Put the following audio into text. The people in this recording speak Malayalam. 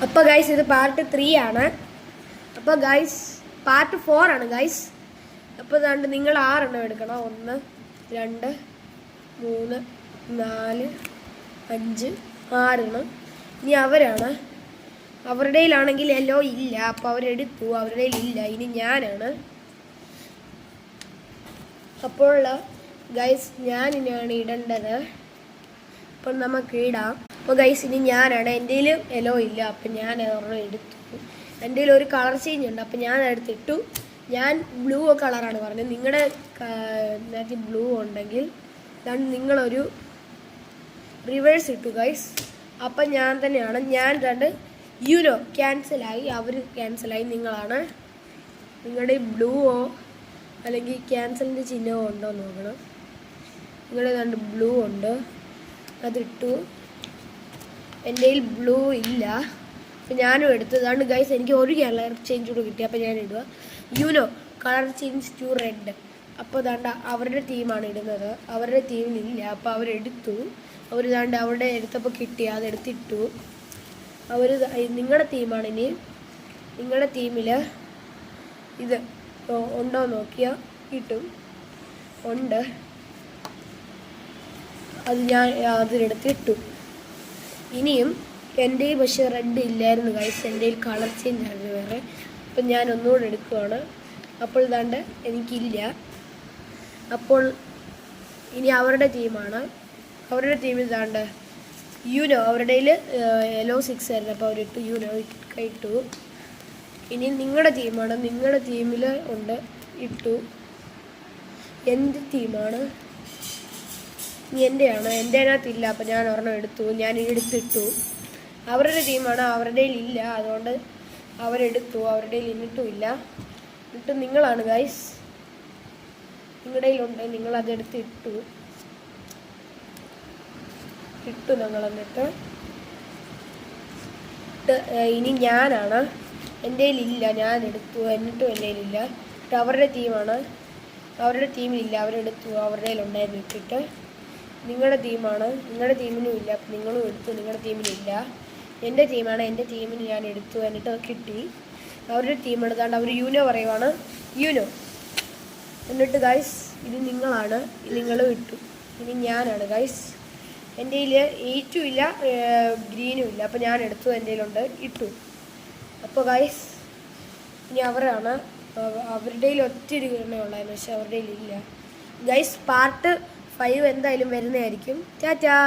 അപ്പോൾ ഗൈസ് ഇത് പാർട്ട് 3 ആണ്. അപ്പോൾ ഗൈസ് പാർട്ട് 4 ആണ് ഗൈസ്. അപ്പോൾ അതുകൊണ്ട് നിങ്ങൾ 6 എണ്ണം എടുക്കണം. 1 2 3 4 5 6 എണ്ണം. ഇനി അവരാണ്, അവരുടെയിലാണെങ്കിൽ എല്ലോ ഇല്ല, അപ്പോൾ അവരെടുത്തു, അവരുടെ ഇല്ല. ഇനി ഞാനാണ്. അപ്പോൾ ഗൈസ് ഞാനിനാണ് ഇടേണ്ടത്. അപ്പോൾ നമുക്ക് ഇടാം. അപ്പോൾ ഗൈസ് ഇനി ഞാനാണ്. എൻ്റെ എല്ലോ ഇല്ല, അപ്പം ഞാൻ ഒരെണ്ണം എടുത്തു. എൻ്റെ ഒരു കളർ ചേഞ്ച് ഉണ്ട്, അപ്പം ഞാൻ എടുത്തിട്ടു. ഞാൻ ബ്ലൂ കളറാണ് പറഞ്ഞത്. നിങ്ങളുടെ ഇതിനകത്ത് ബ്ലൂ ഉണ്ടെങ്കിൽ നിങ്ങളൊരു റിവേഴ്സ് ഇട്ടു ഗൈസ്. അപ്പം ഞാൻ തന്നെയാണ്. ഞാൻ യുനോ ക്യാൻസലായി, അവർ ക്യാൻസലായി. നിങ്ങളാണ്. നിങ്ങളുടെ ബ്ലൂവോ അല്ലെങ്കിൽ ക്യാൻസലിൻ്റെ ചിഹ്നമോ ഉണ്ടോ നോക്കണം. നിങ്ങളുടെ ബ്ലൂ ഉണ്ട്, അതിട്ടു. എൻ്റെ ബ്ലൂ ഇല്ല, അപ്പം ഞാനും എടുത്തു. അതുകൊണ്ട് ഗൈസ് എനിക്ക് ഒരു കളർ ചേഞ്ച് കൂടെ കിട്ടി. അപ്പോൾ ഞാൻ ഇടുക Uno colour change to red. അപ്പോൾ അവരുടെ ടീമാണ് ഇടുന്നത്. അവരുടെ ടീമിലില്ല, അപ്പോൾ അവരെടുത്തു. അവർ അവരുടെ എടുത്തപ്പോൾ കിട്ടി, അതെടുത്തിട്ടു. അവർ നിങ്ങളുടെ ടീമാണ്. ഇനി നിങ്ങളുടെ ടീമിൽ ഇത് ഉണ്ടോ നോക്കിയാൽ കിട്ടും. ഉണ്ട്, അത് ഞാൻ അതിലെടുത്തിട്ടു. ഇനിയും എൻ്റെ പക്ഷേ റെഡ് ഇല്ലായിരുന്നു ഗൈസ്. എൻ്റെ കളർ ചേഞ്ച് ആയിരുന്നു വേറെ. അപ്പം ഞാൻ ഒന്നുകൂടെ എടുക്കുകയാണ്. അപ്പോൾ എനിക്കില്ല. അപ്പോൾ ഇനി അവരുടെ ടീമാണ്. അവരുടെ ടീമിൽ യുനോ, അവരുടെ യെല്ലോ 6 ആയിരുന്നു, അപ്പോൾ അവരിട്ടു. യുനോ ഇട്ടു. ഇനി നിങ്ങളുടെ ടീമാണ്. നിങ്ങളുടെ ടീമിൽ ഉണ്ട്, ഇട്ടു. എൻ്റെ ടീമാണ്. ഇനി എൻ്റെയാണ്. എൻ്റെ അതിനകത്തില്ല, അപ്പം ഞാൻ ഒരെണ്ണം എടുത്തു. ഞാൻ എടുത്തിട്ടു. അവരുടെ ടീമാണ്. അവരുടെ ഇല്ല, അതുകൊണ്ട് അവരെടുത്തു. അവരുടെ ഇന്നിട്ടുമില്ല. എന്നിട്ട് നിങ്ങളാണ് ഗൈസ്. നിങ്ങളുടെ ഉണ്ട്, നിങ്ങളതെടുത്ത് ഇട്ടു. ഞങ്ങൾ എന്നിട്ട് ഇനി ഞാനാണ്. എൻ്റെ ഇല്ല, ഞാൻ എടുത്തു. എന്നിട്ടും എൻ്റെ ഇല്ല. എന്നിട്ട് അവരുടെ ടീമാണ്. അവരുടെ ടീമിലില്ല, അവരെടുത്തു. അവരുടെ ഉണ്ടായിരുന്നു ഇട്ടിട്ട്. നിങ്ങളുടെ ടീമാണ്. നിങ്ങളുടെ ടീമിനും ഇല്ല, അപ്പം നിങ്ങളും എടുത്തു. നിങ്ങളുടെ ടീമിലില്ല. എൻ്റെ ടീമാണ്. എൻ്റെ ടീമിന് ഞാൻ എടുത്തു. എന്നിട്ട് കിട്ടി. അവരുടെ ടീം എടുത്താണ്ട് അവർ യുനോ പറയുവാണ്. യുനോ. എന്നിട്ട് ഗൈസ് ഇത് നിങ്ങളാണ്. നിങ്ങളും ഇട്ടു. ഇനി ഞാനാണ് ഗൈസ്. എൻ്റെ 8ഉം ഇല്ല, ഗ്രീനും ഇല്ല, അപ്പോൾ ഞാൻ എടുത്തു. എൻ്റെ ഉണ്ട്, ഇട്ടു. അപ്പോൾ ഗൈസ് ഇനി അവരാണ്. അവരുടെ ഒത്തിരി ഉള്ളതെന്ന് വെച്ചാൽ അവരുടെ ഇല്ല ഗൈസ്. പാർട്ട് 5 എന്തായാലും വരുന്നതായിരിക്കും. ടാറ്റാ.